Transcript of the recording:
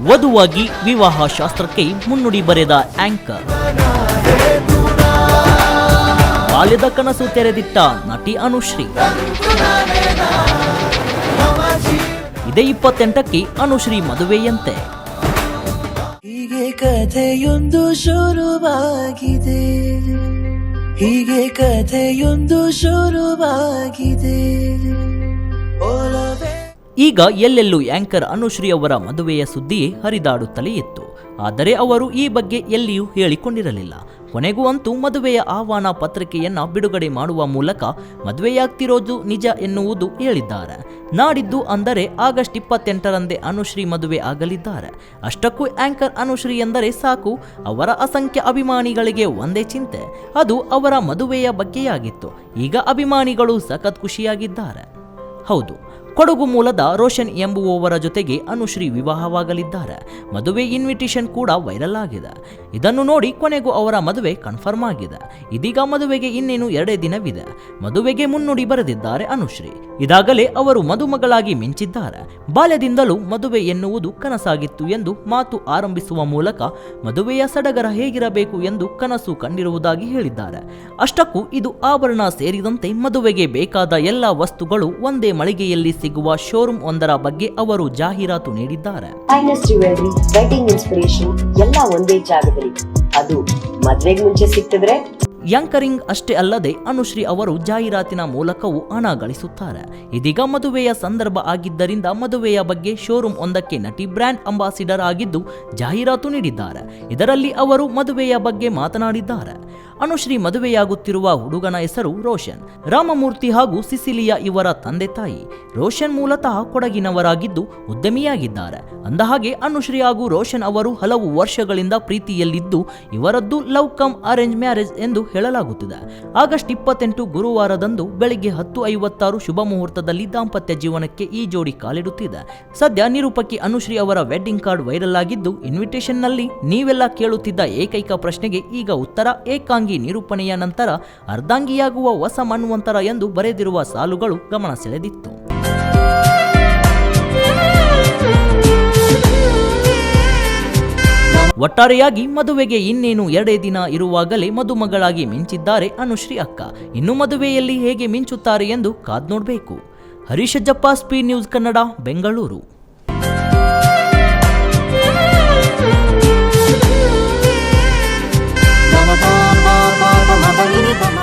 ವಧುವಾಗಿ ವಿವಾಹ ಶಾಸ್ತ್ರಕ್ಕೆ ಮುನ್ನುಡಿ ಬರೆದ ಆಂಕರ್. ಬಾಲ್ಯದ ಕನಸು ತೆರೆದಿಟ್ಟ ನಟಿ ಅನುಶ್ರೀ. ಇದೇ 28ಕ್ಕೆ ಅನುಶ್ರೀ ಮದುವೆಯಂತೆ. ಹೀಗೆ ಕಥೆಯೊಂದು ಶುರುವಾಗಿದೆ, ಹೀಗೆ ಕಥೆಯೊಂದು ಶುರುವಾಗಿದೆ. ಈಗ ಎಲ್ಲೆಲ್ಲೂ ಆಂಕರ್ ಅನುಶ್ರೀ ಅವರ ಮದುವೆಯ ಸುದ್ದಿಯೇ ಹರಿದಾಡುತ್ತಲೇ ಇತ್ತು. ಆದರೆ ಅವರು ಈ ಬಗ್ಗೆ ಎಲ್ಲಿಯೂ ಹೇಳಿಕೊಂಡಿರಲಿಲ್ಲ. ಕೊನೆಗೂ ಅಂತೂ ಮದುವೆಯ ಆಹ್ವಾನ ಪತ್ರಿಕೆಯನ್ನ ಬಿಡುಗಡೆ ಮಾಡುವ ಮೂಲಕ ಮದುವೆಯಾಗ್ತಿರೋದು ನಿಜ ಎನ್ನುವುದು ಹೇಳಿದ್ದಾರೆ. ನಾಡಿದ್ದು ಅಂದರೆ ಆಗಸ್ಟ್ 28ರಂದೇ ಅನುಶ್ರೀ ಮದುವೆ ಆಗಲಿದ್ದಾರೆ. ಅಷ್ಟಕ್ಕೂ ಆಂಕರ್ ಅನುಶ್ರೀ ಎಂದರೆ ಸಾಕು, ಅವರ ಅಸಂಖ್ಯ ಅಭಿಮಾನಿಗಳಿಗೆ ಒಂದೇ ಚಿಂತೆ, ಅದು ಅವರ ಮದುವೆಯ ಬಗ್ಗೆಯಾಗಿತ್ತು. ಈಗ ಅಭಿಮಾನಿಗಳು ಸಖತ್ ಖುಷಿಯಾಗಿದ್ದಾರೆ. ಹೌದು, ಕೊಡಗು ಮೂಲದ ರೋಷನ್ ಎಂಬುವವರ ಜೊತೆಗೆ ಅನುಶ್ರೀ ವಿವಾಹವಾಗಲಿದ್ದಾರೆ. ಮದುವೆ ಇನ್ವಿಟೇಷನ್ ಕೂಡ ವೈರಲ್ ಆಗಿದೆ. ಇದನ್ನು ನೋಡಿ ಕೊನೆಗೂ ಅವರ ಮದುವೆ ಕನ್ಫರ್ಮ್ ಆಗಿದೆ. ಇದೀಗ ಮದುವೆಗೆ ಇನ್ನೇನು 2 ದಿನವಿದೆ. ಮದುವೆಗೆ ಮುನ್ನುಡಿ ಬರೆದಿದ್ದಾರೆ ಅನುಶ್ರೀ. ಇದಾಗಲೇ ಅವರು ಮದುಮಗಳಾಗಿ ಮಿಂಚಿದ್ದಾರೆ. ಬಾಲ್ಯದಿಂದಲೂ ಮದುವೆ ಎನ್ನುವುದು ಕನಸಾಗಿತ್ತು ಎಂದು ಮಾತು ಆರಂಭಿಸುವ ಮೂಲಕ ಮದುವೆಯ ಸಡಗರ ಹೇಗಿರಬೇಕು ಎಂದು ಕನಸು ಕಂಡಿರುವುದಾಗಿ ಹೇಳಿದ್ದಾರೆ. ಅಷ್ಟಕ್ಕೂ ಇದು ಆಭರಣ ಸೇರಿದಂತೆ ಮದುವೆಗೆ ಬೇಕಾದ ಎಲ್ಲ ವಸ್ತುಗಳು ಒಂದೇ ಮಳಿಗೆಯಲ್ಲಿ ಸಿಗುವ ಶೋರೂಮ್ ಒಂದರ ಬಗ್ಗೆ ಅವರು ಜಾಹೀರಾತು ನೀಡಿದ್ದಾರೆ. ವೆಡ್ಡಿಂಗ್ ಇನ್ಸ್ಪಿರೇಷನ್ ಎಲ್ಲ ಒಂದೇ ಜಾಗದಲ್ಲಿ, ಅದು ಮದುವೆಗೆ ಮುಂಚೆ ಸಿಕ್ಕಿದ್ರೆ ಯಾಂಕರಿಂಗ್ ಅಷ್ಟೇ ಅಲ್ಲದೆ ಅನುಶ್ರೀ ಅವರು ಜಾಹೀರಾತಿನ ಮೂಲಕವೂ ಹಣ ಗಳಿಸುತ್ತಾರೆ. ಇದೀಗ ಮದುವೆಯ ಸಂದರ್ಭ ಆಗಿದ್ದರಿಂದ ಮದುವೆಯ ಬಗ್ಗೆ ಶೋರೂಮ್ ಒಂದಕ್ಕೆ ನಟಿ ಬ್ರ್ಯಾಂಡ್ ಅಂಬಾಸಿಡರ್ ಆಗಿದ್ದು ಜಾಹೀರಾತು ನೀಡಿದ್ದಾರೆ. ಇದರಲ್ಲಿ ಅವರು ಮದುವೆಯ ಬಗ್ಗೆ ಮಾತನಾಡಿದ್ದಾರೆ. ಅನುಶ್ರೀ ಮದುವೆಯಾಗುತ್ತಿರುವ ಹುಡುಗನ ಹೆಸರು ರೋಷನ್. ರಾಮಮೂರ್ತಿ ಹಾಗೂ ಸಿಸಿಲಿಯಾ ಇವರ ತಂದೆ ತಾಯಿ. ರೋಷನ್ ಮೂಲತಃ ಕೊಡಗಿನವರಾಗಿದ್ದು ಉದ್ಯಮಿಯಾಗಿದ್ದಾರೆ. ಅಂದಹಾಗೆ ಅನುಶ್ರೀ ಹಾಗೂ ರೋಷನ್ ಅವರು ಹಲವು ವರ್ಷಗಳಿಂದ ಪ್ರೀತಿಯಲ್ಲಿದ್ದು ಇವರದ್ದು ಲವ್ ಕಮ್ ಅರೇಂಜ್ ಮ್ಯಾರೇಜ್ ಎಂದು ಹೇಳಲಾಗುತ್ತಿದೆ. ಆಗಸ್ಟ್ 28 ಗುರುವಾರದಂದು ಬೆಳಿಗ್ಗೆ 10:56 ಶುಭ ಮುಹೂರ್ತದಲ್ಲಿ ದಾಂಪತ್ಯ ಜೀವನಕ್ಕೆ ಈ ಜೋಡಿ ಕಾಲಿಡುತ್ತಿದೆ. ಸದ್ಯ ನಿರೂಪಕಿ ಅನುಶ್ರೀ ಅವರ ವೆಡ್ಡಿಂಗ್ ಕಾರ್ಡ್ ವೈರಲ್ ಆಗಿದ್ದು, ಇನ್ವಿಟೇಷನ್ ನಲ್ಲಿ ನೀವೆಲ್ಲ ಕೇಳುತ್ತಿದ್ದ ಏಕೈಕ ಪ್ರಶ್ನೆಗೆ ಈಗ ಉತ್ತರ ಏಕಾಂಗಿ ನಿರೂಪಣೆಯ ನಂತರ ಅರ್ಧಾಂಗಿಯಾಗುವ ಹೊಸ ಮನ್ವಂತರ ಎಂದು ಬರೆದಿರುವ ಸಾಲುಗಳು ಗಮನ ಸೆಳೆದಿತ್ತು. ಒಟ್ಟಾರೆಯಾಗಿ ಮದುವೆಗೆ ಇನ್ನೇನು 2 ದಿನ ಇರುವಾಗಲೇ ಮದುಮಗಳಾಗಿ ಮಿಂಚಿದ್ದಾರೆ ಅನುಶ್ರೀ ಅಕ್ಕ. ಇನ್ನು ಮದುವೆಯಲ್ಲಿ ಹೇಗೆ ಮಿಂಚುತ್ತಾರೆ ಎಂದು ಕಾದ್ ನೋಡಬೇಕು. Harish Jappa, speed news Kannada, Bengaluru. Baba,